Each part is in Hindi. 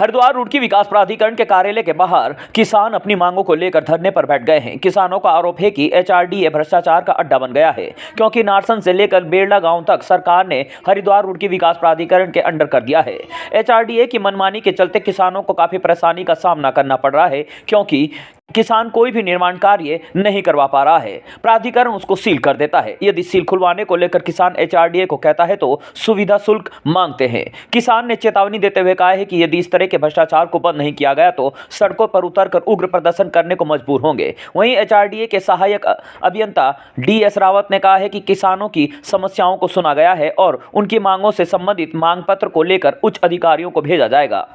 हरिद्वार रुड़की विकास प्राधिकरण के कार्यालय के बाहर किसान अपनी मांगों को लेकर धरने पर बैठ गए हैं। किसानों का आरोप है कि एचआरडीए भ्रष्टाचार का अड्डा बन गया है, क्योंकि नारसन से लेकर बेड़ला गांव तक सरकार ने हरिद्वार रुड़की विकास प्राधिकरण के अंडर कर दिया है। एचआरडीए की मनमानी के चलते किसानों को काफी परेशानी का सामना करना पड़ रहा है, क्योंकि किसान कोई भी निर्माण कार्य नहीं करवा पा रहा है। प्राधिकरण उसको सील कर देता है। यदि सील खुलवाने को लेकर किसान एचआरडीए को कहता है तो सुविधा शुल्क मांगते हैं। किसान ने चेतावनी देते हुए कहा है कि यदि इस तरह के भ्रष्टाचार को बंद नहीं किया गया तो सड़कों पर उतरकर उग्र प्रदर्शन करने को मजबूर होंगे। वहीं एचआरडीए के सहायक अभियंता डीएस रावत ने कहा है कि किसानों की समस्याओं को सुना गया है और उनकी मांगों से संबंधित मांग पत्र को लेकर उच्च अधिकारियों को भेजा जाएगा।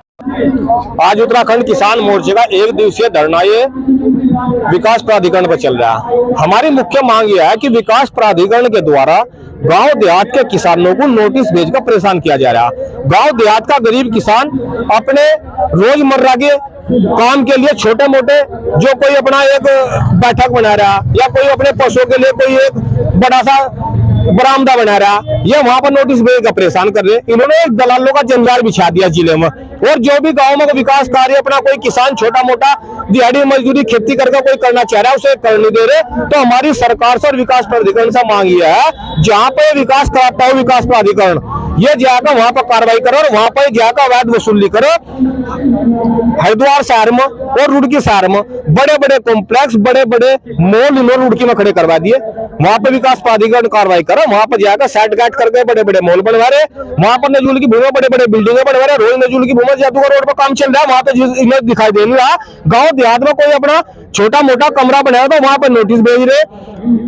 आज उत्तराखंड किसान मोर्चे का एक दिवसीय धरना ये विकास प्राधिकरण पर चल रहा है। हमारी मुख्य मांग यह है कि विकास प्राधिकरण के द्वारा गांव देहात के किसानों को नोटिस भेजकर परेशान किया जा रहा है। गांव देहात का गरीब किसान अपने रोजमर्रा के काम के लिए छोटे मोटे जो कोई अपना एक बैठक बना रहा या कोई अपने पशुओं के लिए कोई एक बड़ा सा बरामदा बना रहा, ये वहां पर नोटिस भेजकर परेशान कर रहे। इन्होंने एक दलालों का जंजाल बिछा दिया जिले में। और जो भी गांव में विकास कार्य अपना कोई किसान छोटा मोटा दिहाड़ी मजदूरी खेती करके कोई करना चाह रहा है उसे कर नहीं दे रहे। तो हमारी सरकार से और विकास प्राधिकरण से मांग ये है, जहां पे विकास कराता हो विकास प्राधिकरण, ये जाकर वहां पर कार्रवाई करो और वहां पर जाकर अवैध वसूली करो। हरिद्वार शहर में और रुड़की शहर में बड़े बड़े कॉम्प्लेक्स बड़े बड़े मॉल इन्होंने रुड़की में खड़े करवा दिए। वहां पर विकास प्राधिकरण कार्रवाई करो, वहां पर जाकर सेट गाट करके बड़े बड़े मॉल बनवा रहे, वहां पर नजूल की भूमि बड़े बड़े बिल्डिंगें बनवा रहे। रोज नजूल की भूमि जादूगर रोड पर काम चल रहा है, वहां पर इन्हें दिखाई दे नहीं रहा। गाँव देहात में कोई अपना छोटा मोटा कमरा बनाया तो वहां पर नोटिस भेज रहे।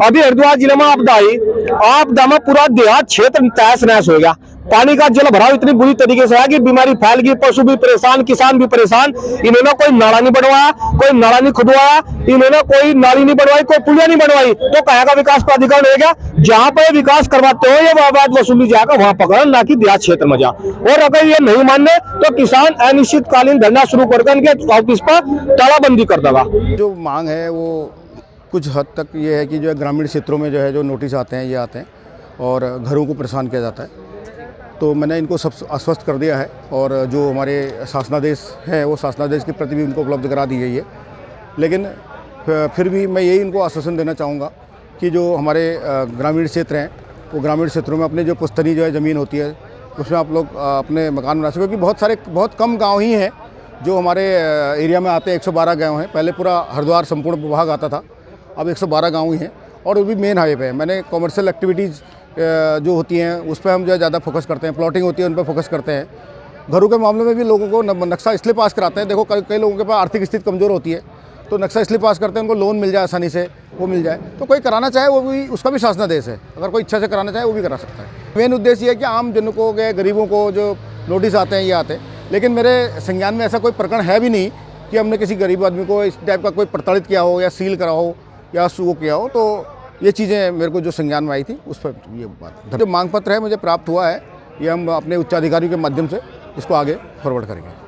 अभी हरिद्वार जिले में आपदा में पूरा देहात क्षेत्र तहस नहस हो गया। पानी का जल भराव इतनी बुरी तरीके से है कि बीमारी फैल गई, पशु भी परेशान, किसान भी परेशान। इन्होंने कोई नाला नहीं बनवाया, कोई नाला नहीं खुदवाया, इन्होंने कोई नाली नहीं बनवाई, कोई पुलिया नहीं बनवाई, तो कहाँ का विकास प्राधिकरण हो गया? जहां पर विकास करवाते हो ये अवैध वसूली जाकर वहां पकड़, ना कि देहात क्षेत्र में जा। और अगर ये नहीं मानने तो किसान अनिश्चितकालीन धरना शुरू करके इनके ऑफिस पर तालाबंदी कर देगा। जो मांग है वो कुछ हद तक ये है कि जो है ग्रामीण क्षेत्रों में जो है जो नोटिस आते हैं ये आते हैं और घरों को परेशान किया जाता है। तो मैंने इनको सब आश्वस्त कर दिया है और जो हमारे शासनादेश है वो शासनादेश की प्रति भी उनको उपलब्ध करा दी गई है। लेकिन फिर भी मैं यही इनको आश्वासन देना चाहूँगा कि जो हमारे ग्रामीण क्षेत्र हैं वो ग्रामीण क्षेत्रों में अपने जो पुश्तनी जो है ज़मीन होती है उसमें आप लोग अपने मकान बना सकें, क्योंकि बहुत कम गाँव ही हैं जो हमारे एरिया में आते हैं। 112 गाँव हैं, पहले पूरा हरिद्वार संपूर्ण विभाग आता था, अब 112 गाँव ही हैं और वो भी मेन हाईवे पे है। मैंने कॉमर्शियल एक्टिविटीज़ जो होती हैं उस पर हम जो है ज़्यादा फोकस करते हैं, प्लॉटिंग होती है उन पर फोकस करते हैं। घरों के मामले में भी लोगों को नक्शा इसलिए पास कराते हैं, देखो कई लोगों के पास आर्थिक स्थिति कमज़ोर होती है तो नक्शा इसलिए पास करते हैं उनको लोन मिल जाए आसानी से, वो मिल जाए। तो कोई कराना चाहे वो भी, उसका भी शासनादेश है, अगर कोई इच्छा से कराना चाहे वो भी करा सकता है। मेन उद्देश्य ये है कि आम जनों को गरीबों को जो नोटिस आते हैं ये आते हैं। लेकिन मेरे संज्ञान में ऐसा कोई प्रकरण है भी नहीं कि हमने किसी गरीब आदमी को इस टाइप का कोई प्रताड़ित किया हो या सील करा हो या वो किया हो। तो ये चीज़ें मेरे को जो संज्ञान में आई थी उस पर ये बात, जो मांग पत्र है मुझे प्राप्त हुआ है, ये हम अपने उच्चाधिकारियों के माध्यम से इसको आगे फॉरवर्ड करेंगे।